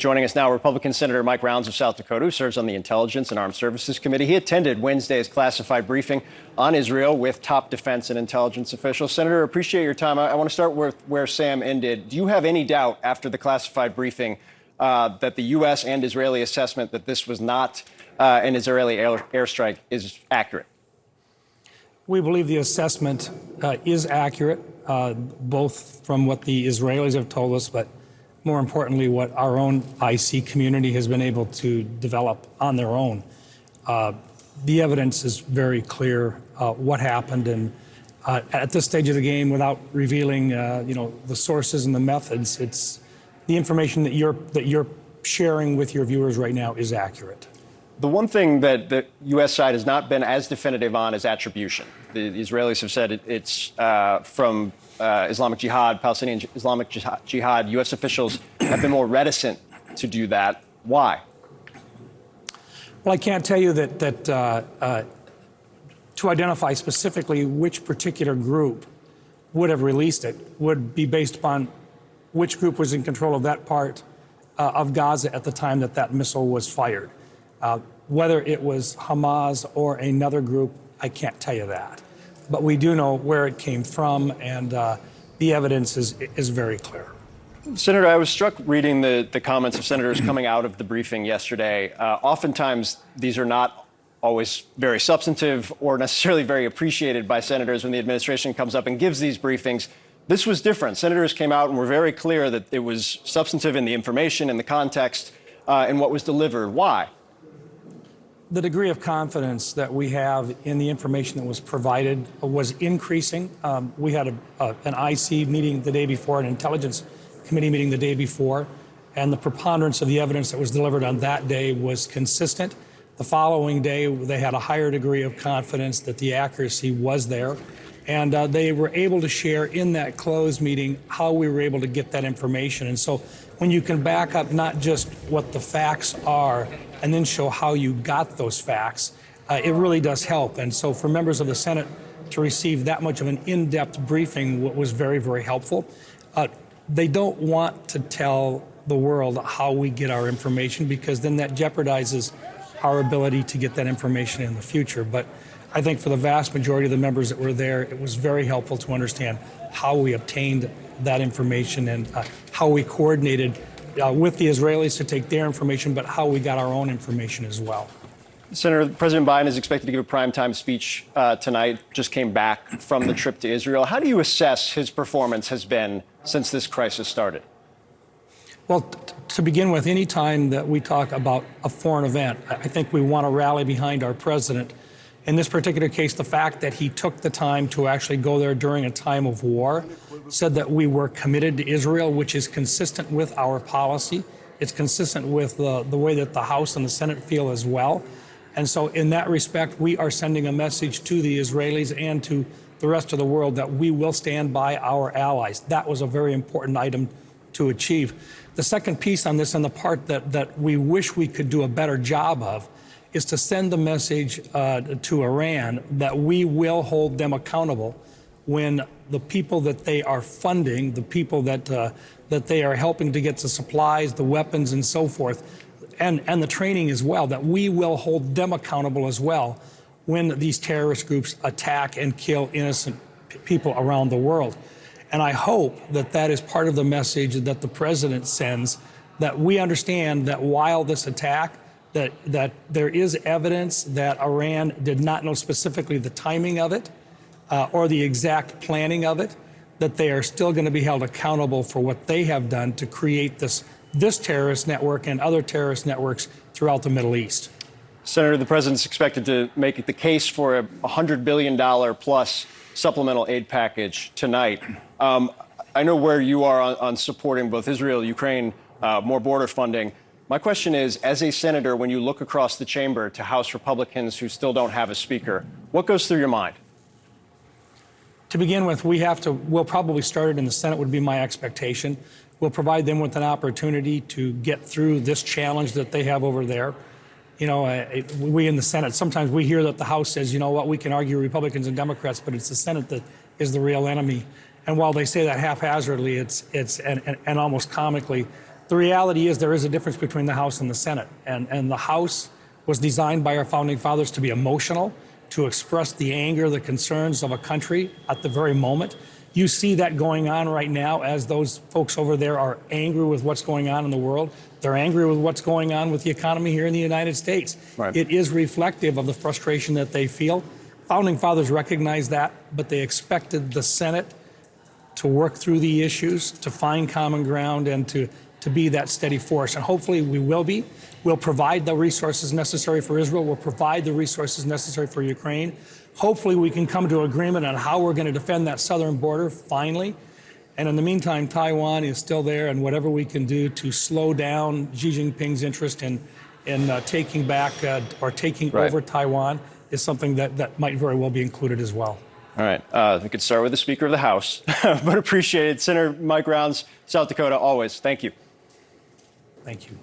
Joining us now, Republican Senator Mike Rounds of South Dakota, who serves on the Intelligence and Armed Services Committee. He attended Wednesday's classified briefing on Israel with top defense and intelligence officials. Senator, appreciate your time. I want to start with where Sam ended. Do you have any doubt after the classified briefing that the U.S. and Israeli assessment that this was not an Israeli airstrike is accurate? We believe the assessment is accurate, both from what the Israelis have told us, but more importantly, what our own IC community has been able to develop on their own. The evidence is very clear what happened, and at this stage of the game, without revealing, the sources and the methods, it's the information that you're sharing with your viewers right now is accurate. The one thing that the U.S. side has not been as definitive on is attribution. The Israelis have said it's from Islamic Jihad, Palestinian Islamic Jihad. U.S. officials have been more reticent to do that. Why? Well, I can't tell you that to identify specifically which particular group would have released it would be based upon which group was in control of that part of Gaza at the time that that missile was fired. Whether it was Hamas or another group, I can't tell you that. But we do know where it came from, and the evidence is very clear. Senator, I was struck reading the comments of senators coming out of the briefing yesterday. Oftentimes, these are not always very substantive or necessarily very appreciated by senators when the administration comes up and gives these briefings. This was different. Senators came out and were very clear that it was substantive in the information, in the context, and what was delivered. Why? The degree of confidence that we have in the information that was provided was increasing. We had an IC meeting the day before, an Intelligence Committee meeting the day before, and the preponderance of the evidence that was delivered on that day was consistent. The following day, they had a higher degree of confidence that the accuracy was there, and they were able to share in that closed meeting how we were able to get that information. And so when you can back up not just what the facts are and then show how you got those facts, it really does help. And so for members of the Senate to receive that much of an in-depth briefing was very, very helpful. They don't want to tell the world how we get our information, because then that jeopardizes our ability to get that information in the future. But I think for the vast majority of the members that were there, it was very helpful to understand how we obtained that information and how we coordinated with the Israelis to take their information, but how we got our own information as well. Senator, President Biden is expected to give a primetime speech tonight, just came back from the trip to Israel. How do you assess his performance has been since this crisis started? Well, to begin with, any time that we talk about a foreign event, I think we want to rally behind our president. In this particular case, the fact that he took the time to actually go there during a time of war said that we were committed to Israel, which is consistent with our policy. It's consistent with the way that the House and the Senate feel as well. And so in that respect, we are sending a message to the Israelis and to the rest of the world that we will stand by our allies. That was a very important item to achieve. The second piece on this, and the part that we wish we could do a better job of, is to send the message to Iran that we will hold them accountable when the people that they are funding, the people that they are helping to get the supplies, the weapons, and so forth, and the training as well, that we will hold them accountable as well when these terrorist groups attack and kill innocent people around the world. And I hope that that is part of the message that the president sends, that we understand that while this attack, that there is evidence that Iran did not know specifically the timing of it or the exact planning of it, that they are still going to be held accountable for what they have done to create this terrorist network and other terrorist networks throughout the Middle East. Senator, the president's expected to make the case for a $100 billion plus supplemental aid package tonight. I know where you are on supporting both Israel, Ukraine, more border funding. My question is, as a senator, when you look across the chamber to House Republicans who still don't have a speaker, what goes through your mind? To begin with, we'll probably start it in the Senate would be my expectation. We'll provide them with an opportunity to get through this challenge that they have over there. You know, we in the Senate, sometimes we hear that the House says, you know what, we can argue Republicans and Democrats, but it's the Senate that is the real enemy. And while they say that haphazardly, it's almost comically, The reality is there is a difference between the House and the Senate. And the House was designed by our founding fathers to be emotional, to express the anger, the concerns of a country at the very moment. You see that going on right now as those folks over there are angry with what's going on in the world. They're angry with what's going on with the economy here in the United States. Right. It is reflective of the frustration that they feel. Founding fathers recognized that, but they expected the Senate to work through the issues, to find common ground, and to be that steady force. And hopefully we will be. We'll provide the resources necessary for Israel. We'll provide the resources necessary for Ukraine. Hopefully we can come to agreement on how we're going to defend that southern border finally. And in the meantime, Taiwan is still there, and whatever we can do to slow down Xi Jinping's interest in taking back or taking over Taiwan is something that might very well be included as well. All right. We could start with the Speaker of the House, but appreciate it. Senator Mike Rounds, South Dakota, always. Thank you. Thank you.